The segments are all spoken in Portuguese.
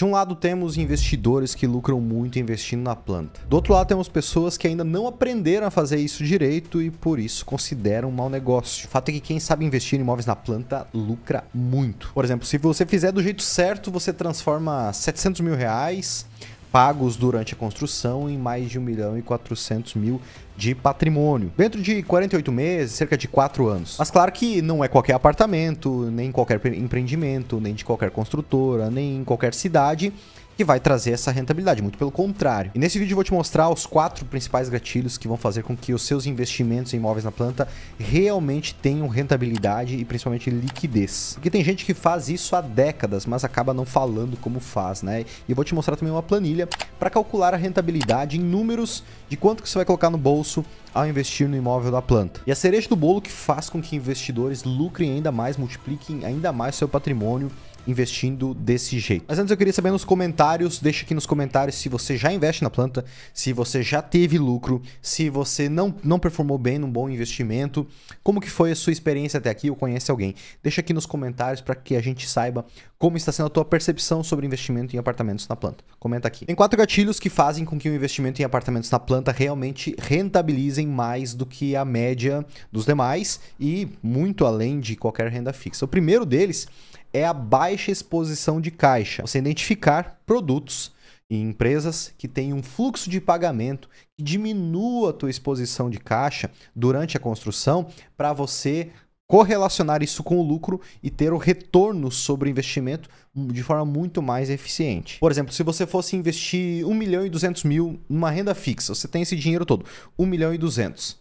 De um lado temos investidores que lucram muito investindo na planta. Do outro lado temos pessoas que ainda não aprenderam a fazer isso direito e por isso consideram um mau negócio. O fato é que quem sabe investir em imóveis na planta lucra muito. Por exemplo, se você fizer do jeito certo, você transforma 700 mil reais pagos durante a construção em mais de 1.400.000 de patrimônio. Dentro de 48 meses, cerca de 4 anos. Mas claro que não é qualquer apartamento, nem qualquer empreendimento, nem de qualquer construtora, nem em qualquer cidade que vai trazer essa rentabilidade, muito pelo contrário. E nesse vídeo eu vou te mostrar os 4 principais gatilhos que vão fazer com que os seus investimentos em imóveis na planta realmente tenham rentabilidade e principalmente liquidez. Porque tem gente que faz isso há décadas, mas acaba não falando como faz, né? E eu vou te mostrar também uma planilha para calcular a rentabilidade em números de quanto que você vai colocar no bolso ao investir no imóvel da planta. E a cereja do bolo que faz com que investidores lucrem ainda mais, multipliquem ainda mais seu patrimônio investindo desse jeito. Mas antes eu queria saber nos comentários, deixa aqui nos comentários se você já investe na planta, se você já teve lucro, se você não performou bem num bom investimento, como que foi a sua experiência até aqui ou conhece alguém. Deixa aqui nos comentários para que a gente saiba como está sendo a tua percepção sobre investimento em apartamentos na planta. Comenta aqui. Tem 4 gatilhos que fazem com que o investimento em apartamentos na planta realmente rentabilizem mais do que a média dos demais e muito além de qualquer renda fixa. O primeiro deles é a baixa exposição de caixa. Você identificar produtos e empresas que têm um fluxo de pagamento que diminua a tua exposição de caixa durante a construção para você correlacionar isso com o lucro e ter o retorno sobre o investimento de forma muito mais eficiente. Por exemplo, se você fosse investir 1.200.000 numa renda fixa, você tem esse dinheiro todo, 1.200.000.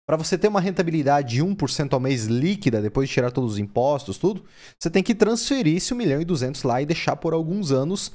Para você ter uma rentabilidade de 1% ao mês líquida, depois de tirar todos os impostos, tudo, você tem que transferir esse 1.200.000 lá e deixar por alguns anos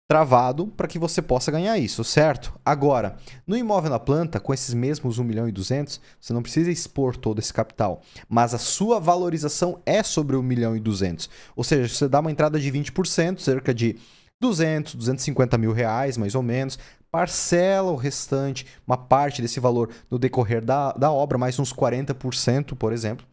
travado para que você possa ganhar isso, certo? Agora, no imóvel na planta, com esses mesmos 1.200.000, você não precisa expor todo esse capital, mas a sua valorização é sobre 1.200.000. Ou seja, você dá uma entrada de 20%, cerca de 250 mil reais, mais ou menos, parcela o restante, uma parte desse valor no decorrer da obra, mais uns 40%, por exemplo.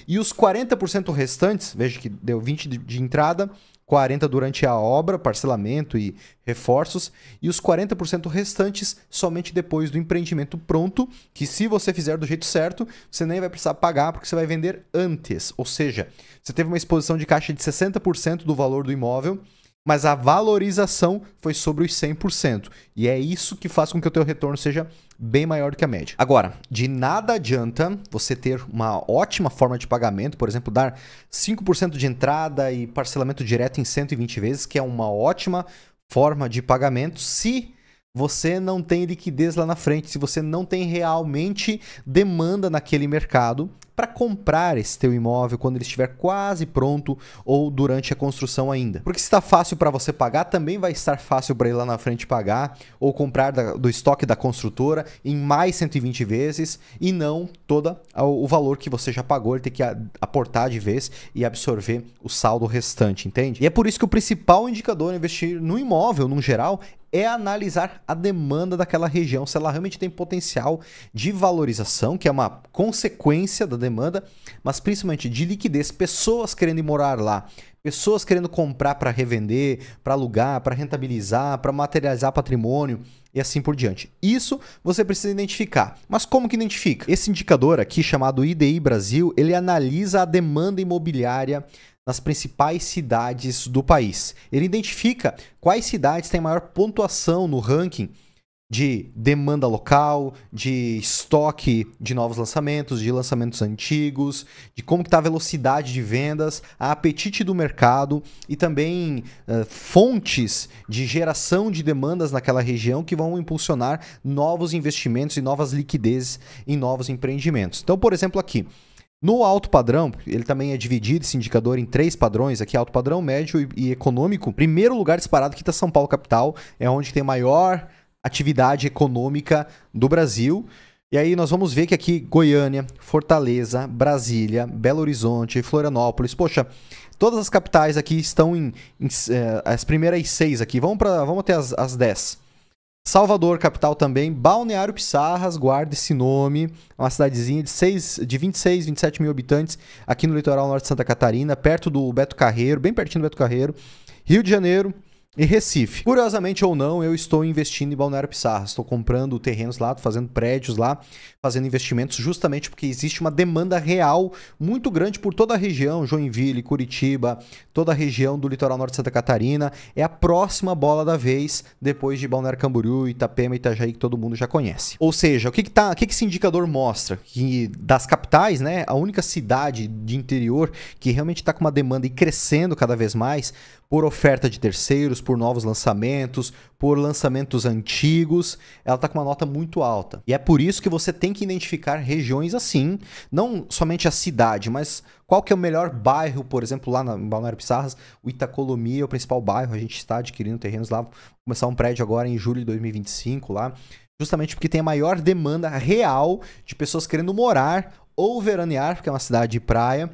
E os 40% restantes, veja que deu 20 de entrada, 40 durante a obra, parcelamento e reforços, e os 40% restantes somente depois do empreendimento pronto, que se você fizer do jeito certo, você nem vai precisar pagar porque você vai vender antes. Ou seja, você teve uma exposição de caixa de 60% do valor do imóvel, mas a valorização foi sobre os 100%. E é isso que faz com que o teu retorno seja bem maior do que a média. Agora, de nada adianta você ter uma ótima forma de pagamento, por exemplo, dar 5% de entrada e parcelamento direto em 120 vezes, que é uma ótima forma de pagamento, se você não tem liquidez lá na frente, se você não tem realmente demanda naquele mercado para comprar esse teu imóvel quando ele estiver quase pronto ou durante a construção ainda. Porque se está fácil para você pagar, também vai estar fácil para ele lá na frente pagar ou comprar do estoque da construtora em mais 120 vezes e não todo o valor que você já pagou, ele tem que aportar de vez e absorver o saldo restante, entende? E é por isso que o principal indicador em investir no imóvel, no geral, é analisar a demanda daquela região, se ela realmente tem potencial de valorização, que é uma consequência da demanda, mas principalmente de liquidez, pessoas querendo ir morar lá, pessoas querendo comprar para revender, para alugar, para rentabilizar, para materializar patrimônio e assim por diante. Isso você precisa identificar. Mas como que identifica? Esse indicador aqui, chamado IDI Brasil, ele analisa a demanda imobiliária nas principais cidades do país. Ele identifica quais cidades têm maior pontuação no ranking de demanda local, de estoque de novos lançamentos, de lançamentos antigos, de como está a velocidade de vendas, a apetite do mercado e também fontes de geração de demandas naquela região que vão impulsionar novos investimentos e novas liquidezes em novos empreendimentos. Então, por exemplo, aqui, no alto padrão, ele também é dividido, esse indicador, em 3 padrões, aqui alto padrão, médio e econômico. Primeiro lugar disparado aqui está São Paulo capital, é onde tem maior atividade econômica do Brasil. E aí nós vamos ver que aqui Goiânia, Fortaleza, Brasília, Belo Horizonte, Florianópolis, poxa, todas as capitais aqui estão as primeiras 6 aqui, vamos até as 10. Salvador, capital também. Balneário Pissarras, guarda esse nome. Uma cidadezinha de 26, 27 mil habitantes aqui no litoral norte de Santa Catarina, perto do Beto Carreiro, bem pertinho do Beto Carreiro. Rio de Janeiro, e Recife. Curiosamente ou não, eu estou investindo em Balneário Pissarras. Estou comprando terrenos lá, fazendo prédios lá, fazendo investimentos justamente porque existe uma demanda real muito grande por toda a região, Joinville, Curitiba, toda a região do litoral norte de Santa Catarina. É a próxima bola da vez, depois de Balneário Camboriú, Itapema e Itajaí, que todo mundo já conhece. Ou seja, o que esse indicador mostra? Que das capitais, né, a única cidade de interior que realmente está com uma demanda e crescendo cada vez mais por oferta de terceiros, por novos lançamentos, por lançamentos antigos, ela está com uma nota muito alta. E é por isso que você tem que identificar regiões assim, não somente a cidade, mas qual que é o melhor bairro, por exemplo, lá em Balneário Pissarras, o Itacolomi é o principal bairro, a gente está adquirindo terrenos lá, começar um prédio agora em julho de 2025 lá, justamente porque tem a maior demanda real de pessoas querendo morar ou veranear, porque é uma cidade de praia,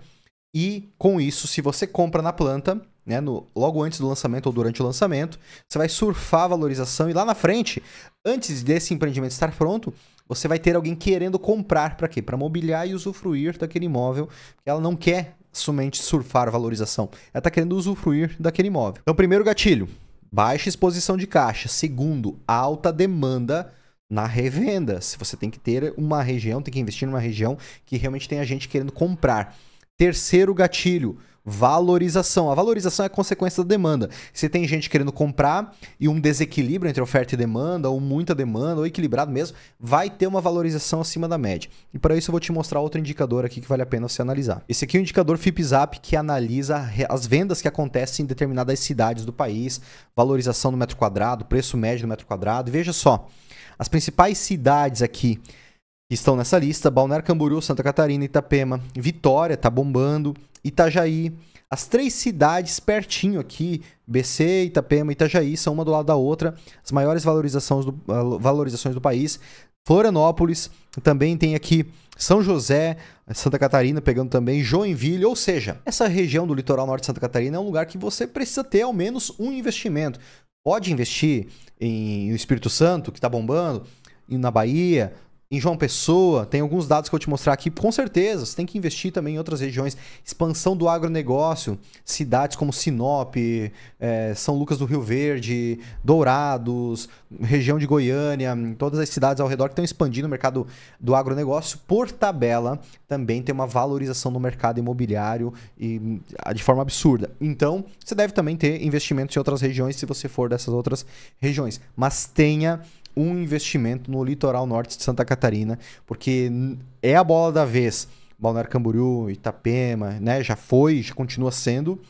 e com isso, se você compra na planta, né, logo antes do lançamento ou durante o lançamento, você vai surfar a valorização e lá na frente, antes desse empreendimento estar pronto, você vai ter alguém querendo comprar para quê? Para mobiliar e usufruir daquele imóvel, porque ela não quer somente surfar a valorização, ela está querendo usufruir daquele imóvel. Então, primeiro gatilho, baixa exposição de caixa. Segundo, alta demanda na revenda. Se você tem que ter uma região, tem que investir numa região que realmente tenha gente querendo comprar. Terceiro gatilho, valorização. A valorização é a consequência da demanda. Se tem gente querendo comprar e um desequilíbrio entre oferta e demanda, ou muita demanda, ou equilibrado mesmo, vai ter uma valorização acima da média. E para isso eu vou te mostrar outro indicador aqui que vale a pena você analisar. Esse aqui é o indicador FIPZAP, que analisa as vendas que acontecem em determinadas cidades do país, valorização do metro quadrado, preço médio do metro quadrado. E veja só, as principais cidades aqui que estão nessa lista: Balneário Camboriú, Santa Catarina, Itapema, Vitória, tá bombando, Itajaí. As três cidades pertinho aqui, BC, Itapema e Itajaí, são uma do lado da outra, as maiores valorizações do país. Florianópolis, também tem aqui São José, Santa Catarina, pegando também Joinville, ou seja, essa região do litoral norte de Santa Catarina é um lugar que você precisa ter ao menos um investimento. Pode investir no Espírito Santo, que está bombando, e na Bahia, em João Pessoa, tem alguns dados que eu vou te mostrar aqui. Com certeza, você tem que investir também em outras regiões. Expansão do agronegócio, cidades como Sinop, São Lucas do Rio Verde, Dourados, região de Goiânia, todas as cidades ao redor que estão expandindo o mercado do agronegócio. Por tabela, também tem uma valorização no mercado imobiliário de forma absurda. Então, você deve também ter investimentos em outras regiões se você for dessas outras regiões. Mas tenha um investimento no litoral norte de Santa Catarina, porque é a bola da vez. Balneário Camboriú, Itapema, né? Já foi, já continua sendo,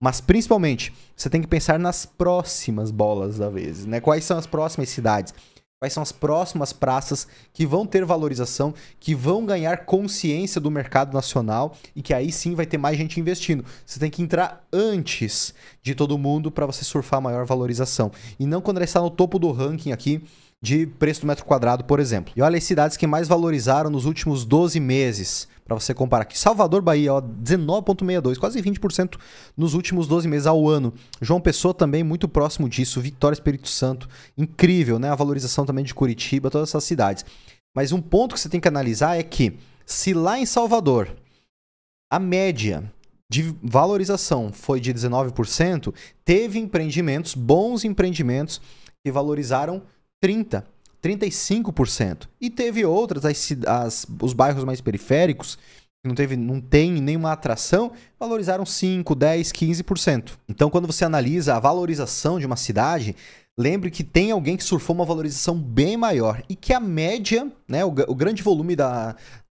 mas principalmente você tem que pensar nas próximas bolas da vez, né? Quais são as próximas cidades? Quais são as próximas praças que vão ter valorização, que vão ganhar consciência do mercado nacional e que aí sim vai ter mais gente investindo. Você tem que entrar antes de todo mundo para você surfar a maior valorização. E não quando ele está no topo do ranking aqui de preço do metro quadrado, por exemplo. E olha as cidades que mais valorizaram nos últimos 12 meses, para você comparar aqui. Salvador, Bahia, 19,62, quase 20% nos últimos 12 meses ao ano. João Pessoa também muito próximo disso. Vitória, Espírito Santo, incrível, né? A valorização também de Curitiba, todas essas cidades. Mas um ponto que você tem que analisar é que se lá em Salvador a média de valorização foi de 19%, teve empreendimentos, bons empreendimentos, que valorizaram 35%. E teve outras, os bairros mais periféricos, que não tem nenhuma atração, valorizaram 5%, 10%, 15%. Então, quando você analisa a valorização de uma cidade, lembre que tem alguém que surfou uma valorização bem maior e que a média, né, o grande volume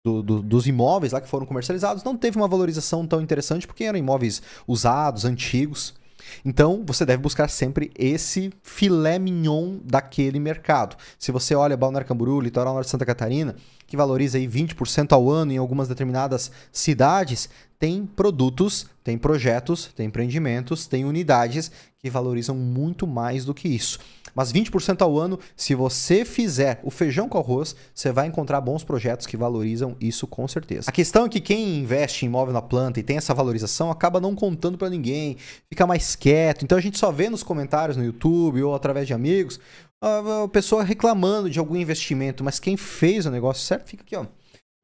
dos imóveis lá que foram comercializados não teve uma valorização tão interessante porque eram imóveis usados, antigos. Então, você deve buscar sempre esse filé mignon daquele mercado. Se você olha Balneário Camboriú, litoral norte de Santa Catarina, que valoriza aí 20% ao ano em algumas determinadas cidades, tem produtos, tem projetos, tem empreendimentos, tem unidades que valorizam muito mais do que isso. Mas 20% ao ano, se você fizer o feijão com arroz, você vai encontrar bons projetos que valorizam isso com certeza. A questão é que quem investe em imóvel na planta e tem essa valorização acaba não contando para ninguém, fica mais quieto. Então a gente só vê nos comentários no YouTube ou através de amigos a pessoa reclamando de algum investimento, mas quem fez o negócio certo fica aqui, ó.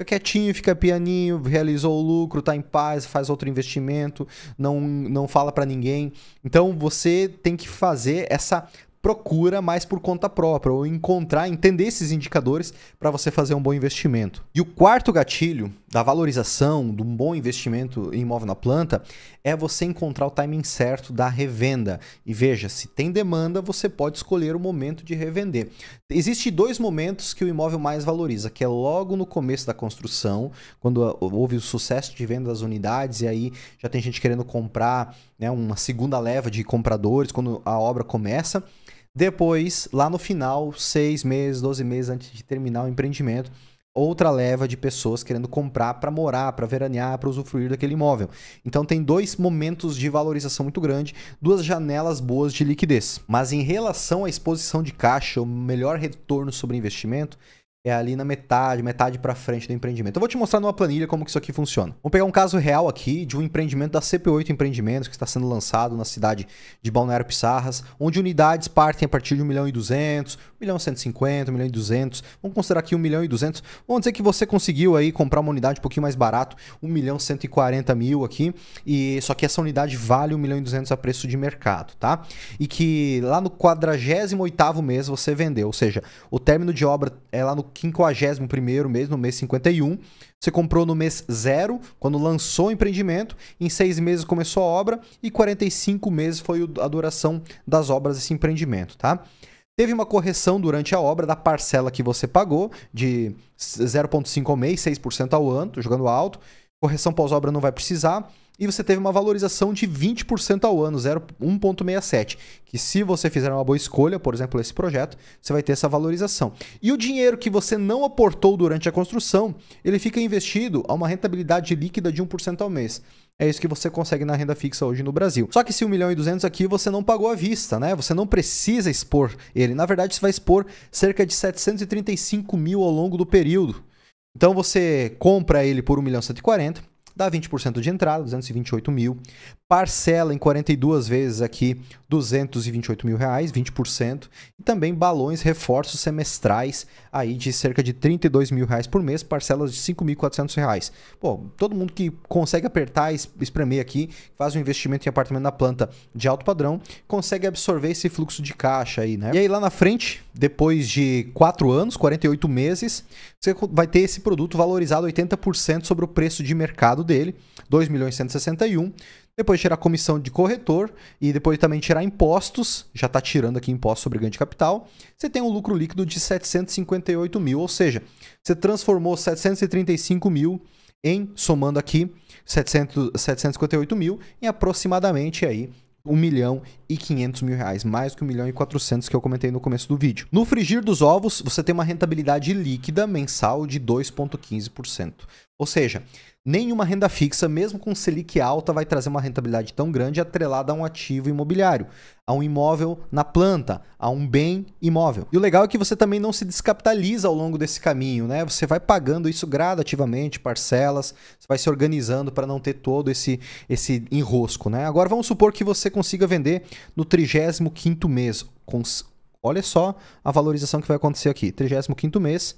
fica quietinho, fica pianinho, realizou o lucro, tá em paz, faz outro investimento, não fala para ninguém. Então você tem que fazer essa procura mais por conta própria, ou entender esses indicadores para você fazer um bom investimento. E o quarto gatilho da valorização, de um bom investimento em imóvel na planta, é você encontrar o timing certo da revenda. E veja, se tem demanda, você pode escolher o momento de revender. Existem dois momentos que o imóvel mais valoriza, que é logo no começo da construção, quando houve o sucesso de venda das unidades, e aí já tem gente querendo comprar, né, uma segunda leva de compradores, quando a obra começa. Depois, lá no final, 6 meses, 12 meses antes de terminar o empreendimento, outra leva de pessoas querendo comprar para morar, para veranear, para usufruir daquele imóvel. Então tem dois momentos de valorização muito grande, duas janelas boas de liquidez. Mas em relação à exposição de caixa, o melhor retorno sobre investimento é ali na metade para frente do empreendimento. Eu vou te mostrar numa planilha como que isso aqui funciona. Vamos pegar um caso real aqui de um empreendimento da CP8 Empreendimentos que está sendo lançado na cidade de Balneário Pissarras, onde unidades partem a partir de 1.200.000, 1.150.000, 1.200.000. Vamos considerar aqui 1.200.000. Vamos dizer que você conseguiu aí comprar uma unidade um pouquinho mais barato, 1.140.000 aqui, e só que essa unidade vale 1.200.000 a preço de mercado, tá? E que lá no 48º mês você vendeu, ou seja, o término de obra é lá no 51º mês, no mês 51. Você comprou no mês 0, quando lançou o empreendimento, em 6 meses começou a obra e 45 meses foi a duração das obras desse empreendimento, tá? Teve uma correção durante a obra da parcela que você pagou, de 0,5 ao mês, 6% ao ano, tô jogando alto. Correção pós-obra não vai precisar. E você teve uma valorização de 20% ao ano, 1,67. Que se você fizer uma boa escolha, por exemplo, esse projeto, você vai ter essa valorização. E o dinheiro que você não aportou durante a construção, ele fica investido a uma rentabilidade líquida de 1% ao mês. É isso que você consegue na renda fixa hoje no Brasil. Só que esse 1.200.000 aqui você não pagou à vista, né? Você não precisa expor ele. Na verdade, você vai expor cerca de 735.000 ao longo do período. Então você compra ele por 1.140.000. Dá 20% de entrada, 228.000. Parcela em 42 vezes aqui, R$228.000, 20%. E também balões, reforços semestrais aí de cerca de R$32.000 por mês, parcelas de R$5.400. Pô, todo mundo que consegue apertar e espremer aqui, faz um investimento em apartamento na planta de alto padrão, consegue absorver esse fluxo de caixa aí, né? E aí lá na frente, depois de 4 anos, 48 meses, você vai ter esse produto valorizado 80% sobre o preço de mercado dele, R$2.161.000. Depois tirar comissão de corretor e depois também tirar impostos, já está tirando aqui impostos sobre ganho de capital, você tem um lucro líquido de 758.000, ou seja, você transformou 735.000 em, somando aqui, 758.000 em aproximadamente aí R$1.500.000, mais do que R$1.400.000 que eu comentei no começo do vídeo. No frigir dos ovos, você tem uma rentabilidade líquida mensal de 2,15%. Ou seja, nenhuma renda fixa, mesmo com Selic alta, vai trazer uma rentabilidade tão grande atrelada a um ativo imobiliário, a um imóvel na planta, a um bem imóvel. E o legal é que você também não se descapitaliza ao longo desse caminho, né? Você vai pagando isso gradativamente, parcelas, você vai se organizando para não ter todo esse enrosco, né? Agora vamos supor que você consiga vender no 35º mês. Olha só a valorização que vai acontecer aqui. 35º mês.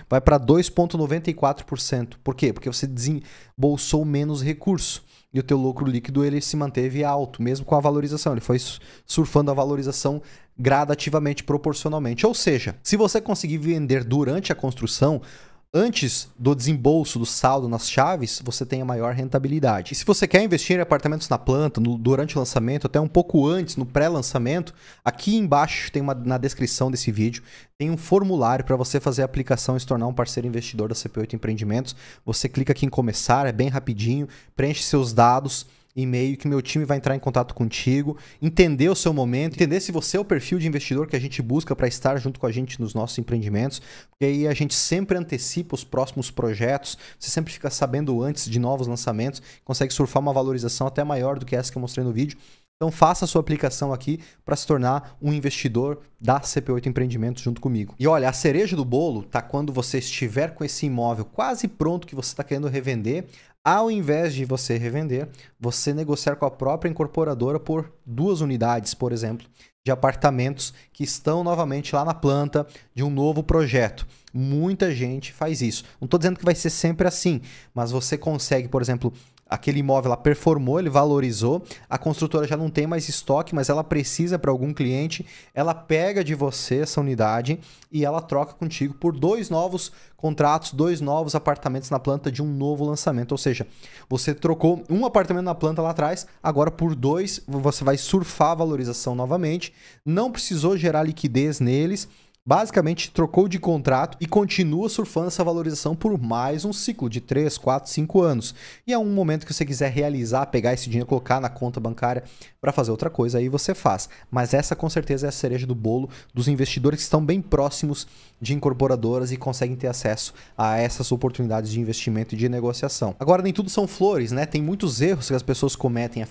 Vai para 2,94%. Por quê? Porque você desembolsou menos recurso e o teu lucro líquido ele se manteve alto, mesmo com a valorização. Ele foi surfando a valorização gradativamente, proporcionalmente. Ou seja, se você conseguir vender durante a construção, antes do desembolso do saldo nas chaves, você tem a maior rentabilidade. E se você quer investir em apartamentos na planta, durante o lançamento, até um pouco antes, no pré-lançamento, aqui embaixo tem na descrição desse vídeo, tem um formulário para você fazer a aplicação e se tornar um parceiro investidor da CP8 Empreendimentos. Você clica aqui em começar, é bem rapidinho, preenche seus dados, e-mail, que meu time vai entrar em contato contigo, entender o seu momento, entender se você é o perfil de investidor que a gente busca para estar junto com a gente nos nossos empreendimentos, porque aí a gente sempre antecipa os próximos projetos, você sempre fica sabendo antes de novos lançamentos, consegue surfar uma valorização até maior do que essa que eu mostrei no vídeo. Então faça a sua aplicação aqui para se tornar um investidor da CP8 Empreendimentos junto comigo. E olha, a cereja do bolo tá quando você estiver com esse imóvel quase pronto que você está querendo revender, Ao invés de você revender, você negociar com a própria incorporadora por 2 unidades, por exemplo, de apartamentos que estão novamente lá na planta de um novo projeto. Muita gente faz isso. Não estou dizendo que vai ser sempre assim, mas você consegue, por exemplo, aquele imóvel lá performou, ele valorizou, a construtora já não tem mais estoque, mas ela precisa para algum cliente, ela pega de você essa unidade e ela troca contigo por 2 novos contratos, 2 novos apartamentos na planta de um novo lançamento. Ou seja, você trocou um apartamento na planta lá atrás, agora por 2 você vai surfar a valorização novamente, não precisou gerar liquidez neles, basicamente trocou de contrato e continua surfando essa valorização por mais um ciclo de 3, 4, 5 anos. E é um momento que você quiser realizar, pegar esse dinheiro, colocar na conta bancária para fazer outra coisa, aí você faz. Mas essa com certeza é a cereja do bolo dos investidores que estão bem próximos de incorporadoras e conseguem ter acesso a essas oportunidades de investimento e de negociação. Agora, nem tudo são flores, né? Tem muitos erros que as pessoas cometem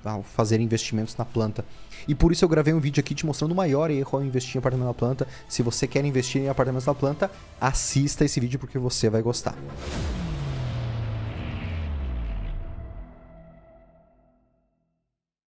ao fazer investimentos na planta. E por isso eu gravei um vídeo aqui te mostrando o maior erro ao investir em apartamento na planta. Se você quer investir em apartamentos na planta, assista esse vídeo porque você vai gostar.